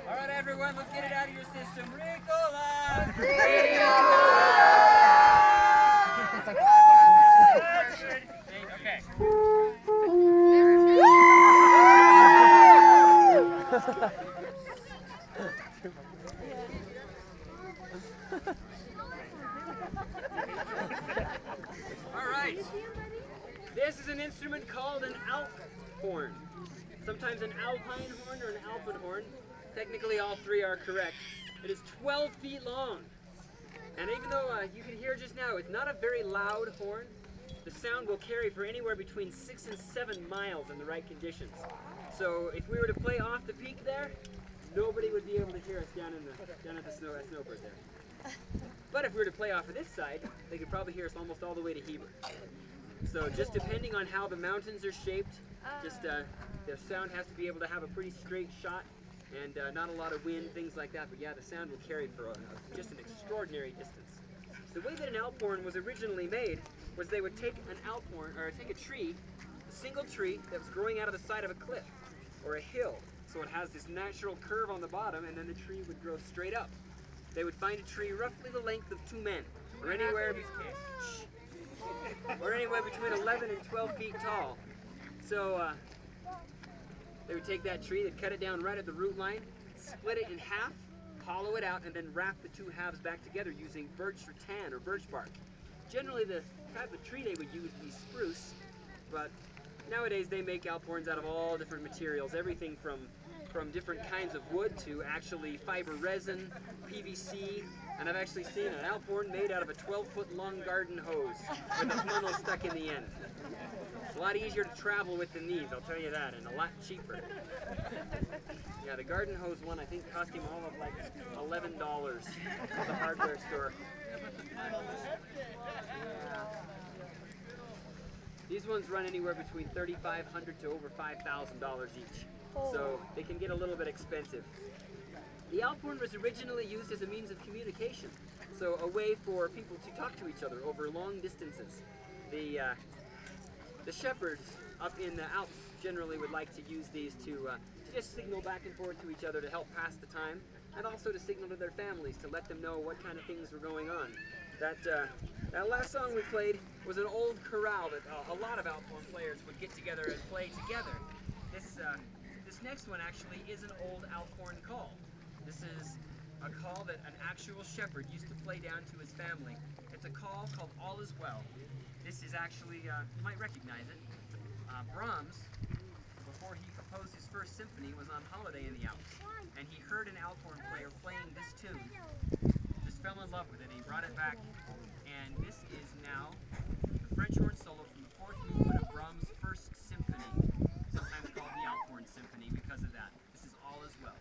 All right, everyone, let's get it out of your system. Ricola! Okay. All right. This is an instrument called an Alp horn. Sometimes an alpine horn or an alpine horn. Technically, all three are correct. It is 12 feet long. And even though you can hear just now, it's not a very loud horn. The sound will carry for anywhere between 6 and 7 miles in the right conditions. So if we were to play off the peak there, nobody would be able to hear us down at the Snowbird there. But if we were to play off of this side, they could probably hear us almost all the way to Heber. So just depending on how the mountains are shaped, the sound has to be able to have a pretty straight shot and not a lot of wind, things like that. But yeah, the sound will carry for just an extraordinary distance. The way that an Alp horn was originally made was they would take an Alp horn, or take a tree, a single tree that was growing out of the side of a cliff or a hill. So it has this natural curve on the bottom, and then the tree would grow straight up. They would find a tree roughly the length of 2 men, or anywhere between 11 and 12 feet tall. So they would take that tree, they'd cut it down right at the root line, split it in half, hollow it out, and then wrap the two halves back together using birch rattan or birch bark. Generally, the type of tree they would use would be spruce, but nowadays they make Alp horns out of all different materials, everything from different kinds of wood to actually fiber resin, PVC, and I've actually seen an Alp horn made out of a 12-foot long garden hose with a funnel stuck in the end. It's a lot easier to travel with than these, I'll tell you that, and a lot cheaper. Yeah, the garden hose one I think cost him all of like $11 at the hardware store. These ones run anywhere between $3,500 to over $5,000 each, so they can get a little bit expensive. The Alp horn was originally used as a means of communication, so a way for people to talk to each other over long distances. The shepherds up in the Alps generally would like to use these to just signal back and forth to each other to help pass the time, and also to signal to their families to let them know what kind of things were going on. That last song we played was an old chorale that a lot of Alp horn players would get together and play together. This next one actually is an old Alp horn call. This is a call that an actual shepherd used to play down to his family. It's a call called All Is Well. This is actually, you might recognize it. Brahms, before he composed his first symphony, was on holiday in the Alps, and he heard an Alp horn player playing this tune. Just fell in love with it. He brought it back, and this is now the French horn solo from the 4th movement of Brahms' first symphony, sometimes called the Alp horn symphony because of that. This is All Is Well.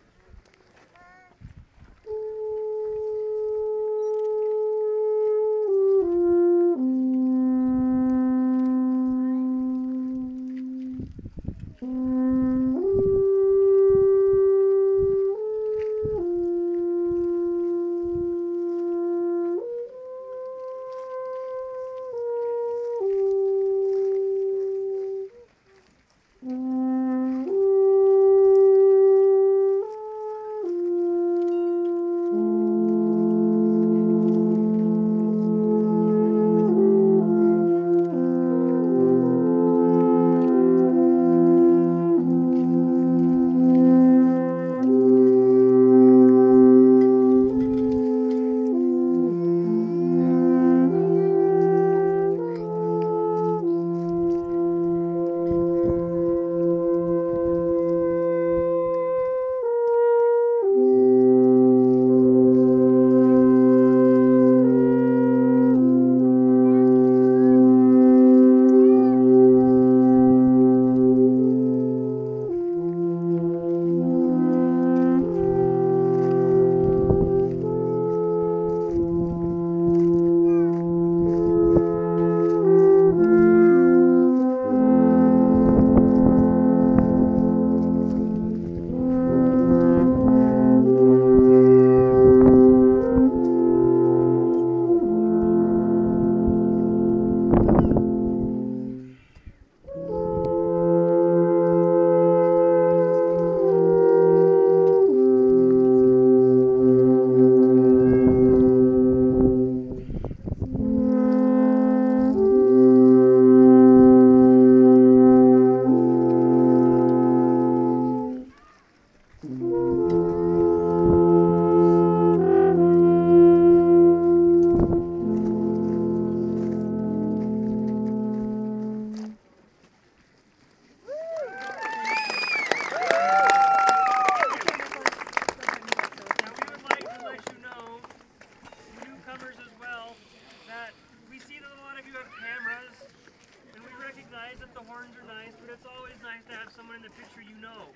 picture you know.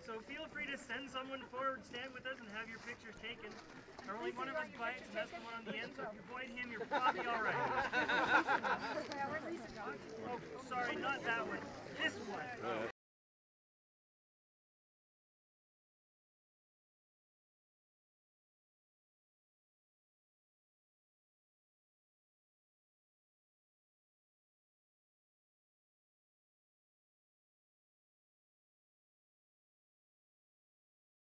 So feel free to send someone forward, stand with us, and have your pictures taken. Or only one of us bites, and that's the one on the end, so if you avoid him, you're probably alright. Oh, sorry, not that one. This one.